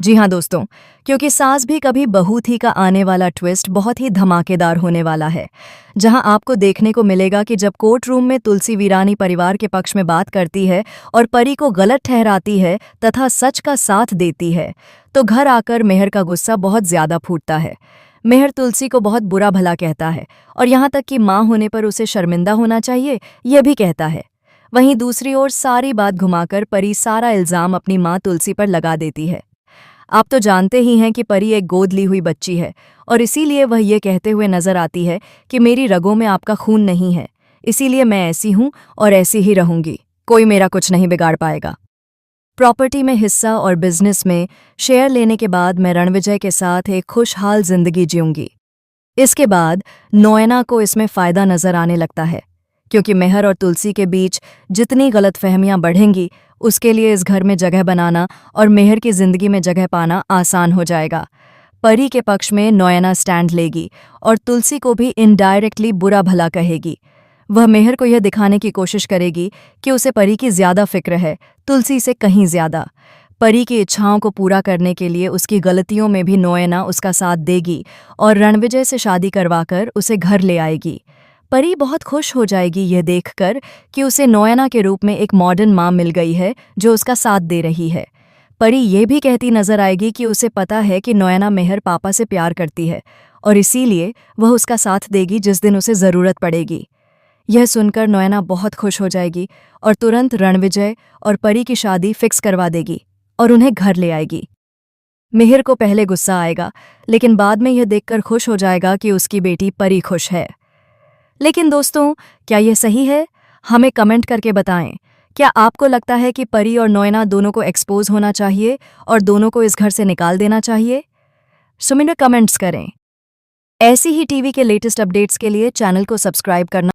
जी हाँ दोस्तों, क्योंकि सास भी कभी बहू थी का आने वाला ट्विस्ट बहुत ही धमाकेदार होने वाला है। जहां आपको देखने को मिलेगा कि जब कोर्ट रूम में तुलसी वीरानी परिवार के पक्ष में बात करती है और परी को गलत ठहराती है तथा सच का साथ देती है, तो घर आकर मेहर का गुस्सा बहुत ज्यादा फूटता है। मेहर तुलसी को बहुत बुरा भला कहता है और यहाँ तक कि माँ होने पर उसे शर्मिंदा होना चाहिए यह भी कहता है। वहीं दूसरी ओर सारी बात घुमाकर परी सारा इल्जाम अपनी माँ तुलसी पर लगा देती है। आप तो जानते ही हैं कि परी एक गोद ली हुई बच्ची है और इसीलिए वह ये कहते हुए नजर आती है कि मेरी रगों में आपका खून नहीं है, इसीलिए मैं ऐसी हूं और ऐसी ही रहूंगी, कोई मेरा कुछ नहीं बिगाड़ पाएगा। प्रॉपर्टी में हिस्सा और बिजनेस में शेयर लेने के बाद मैं रणविजय के साथ एक खुशहाल जिंदगी जीऊंगी। इसके बाद नोएना को इसमें फायदा नजर आने लगता है, क्योंकि मेहर और तुलसी के बीच जितनी गलतफहमियां बढ़ेंगी उसके लिए इस घर में जगह बनाना और मेहर की जिंदगी में जगह पाना आसान हो जाएगा। परी के पक्ष में नोएना स्टैंड लेगी और तुलसी को भी इनडायरेक्टली बुरा भला कहेगी। वह मेहर को यह दिखाने की कोशिश करेगी कि उसे परी की ज्यादा फिक्र है, तुलसी से कहीं ज्यादा। परी की इच्छाओं को पूरा करने के लिए उसकी गलतियों में भी नोएना उसका साथ देगी और रणविजय से शादी करवाकर उसे घर ले आएगी। परी बहुत खुश हो जाएगी यह देखकर कि उसे नोएना के रूप में एक मॉडर्न माँ मिल गई है जो उसका साथ दे रही है। परी ये भी कहती नजर आएगी कि उसे पता है कि नोएना मेहर पापा से प्यार करती है और इसीलिए वह उसका साथ देगी जिस दिन उसे ज़रूरत पड़ेगी। यह सुनकर नोएना बहुत खुश हो जाएगी और तुरंत रणविजय और परी की शादी फिक्स करवा देगी और उन्हें घर ले आएगी। मेहर को पहले गुस्सा आएगा, लेकिन बाद में यह देखकर खुश हो जाएगा कि उसकी बेटी परी खुश है। लेकिन दोस्तों, क्या यह सही है? हमें कमेंट करके बताएं। क्या आपको लगता है कि परी और नोएना दोनों को एक्सपोज होना चाहिए और दोनों को इस घर से निकाल देना चाहिए? सुमिन कमेंट्स करें। ऐसी ही टीवी के लेटेस्ट अपडेट्स के लिए चैनल को सब्सक्राइब करना